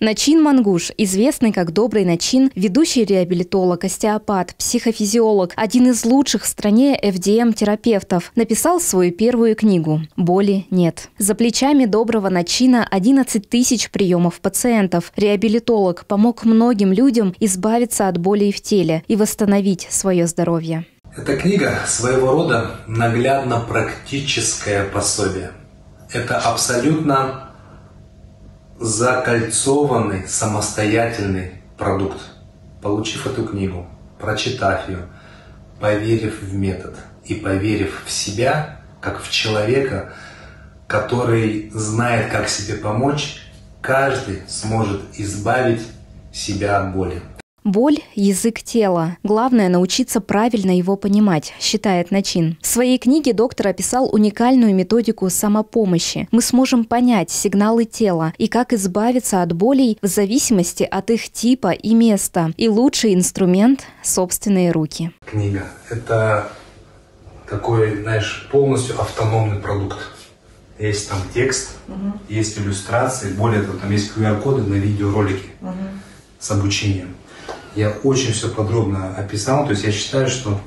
Начин Мангуш, известный как Добрый Начин, ведущий реабилитолог, остеопат, психофизиолог, один из лучших в стране FDM-терапевтов, написал свою первую книгу «Боли нет». За плечами Доброго Начина 11 тысяч приемов пациентов. Реабилитолог помог многим людям избавиться от болей в теле и восстановить свое здоровье. Эта книга своего рода наглядно-практическое пособие. Это абсолютно закольцованный, самостоятельный продукт. Получив эту книгу, прочитав ее, поверив в метод и поверив в себя, как в человека, который знает, как себе помочь, каждый сможет избавить себя от боли. Боль – язык тела. Главное – научиться правильно его понимать, считает Начин. В своей книге доктор описал уникальную методику самопомощи. Мы сможем понять сигналы тела и как избавиться от болей в зависимости от их типа и места. И лучший инструмент – собственные руки. Книга – это такой, знаешь, полностью автономный продукт. Есть там текст, есть иллюстрации, более того, там есть QR-коды на видеоролики с обучением. Я очень все подробно описал, то есть я считаю, что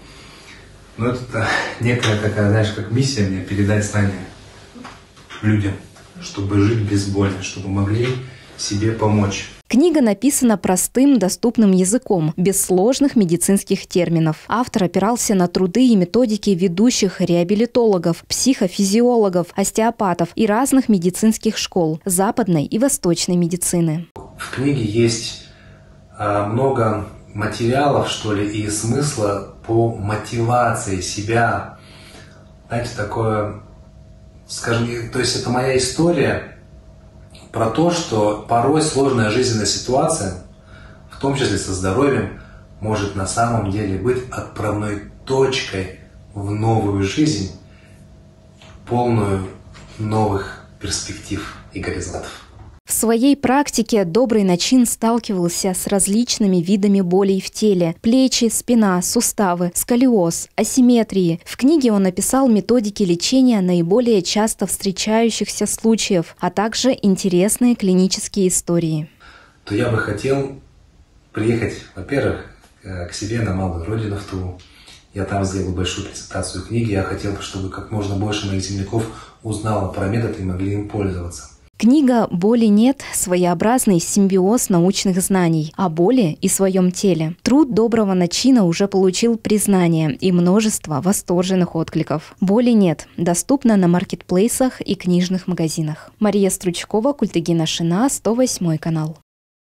это некая такая, знаешь, как миссия мне передать знания людям, чтобы жить без боли, чтобы могли себе помочь. Книга написана простым, доступным языком, без сложных медицинских терминов. Автор опирался на труды и методики ведущих реабилитологов, психофизиологов, остеопатов и разных медицинских школ западной и восточной медицины. В книге есть много материалов, что ли, и смысла по мотивации себя. Знаете, такое, скажем, то есть это моя история про то, что порой сложная жизненная ситуация, в том числе со здоровьем, может на самом деле быть отправной точкой в новую жизнь, полную новых перспектив и горизонтов. В своей практике Добрый Начин сталкивался с различными видами болей в теле – плечи, спина, суставы, сколиоз, асимметрии. В книге он описал методики лечения наиболее часто встречающихся случаев, а также интересные клинические истории. То я бы хотел приехать, во-первых, к себе на малую родину в Тулу. Я там сделал большую презентацию книги. Я хотел бы, чтобы как можно больше моих земляков узнало про метод и могли им пользоваться. Книга «Боли нет» – своеобразный симбиоз научных знаний о боли и своем теле. Труд Доброго Начина уже получил признание и множество восторженных откликов. «Боли нет» доступна на маркетплейсах и книжных магазинах. Мария Стручкова, Культыгина Шина, 108 канал.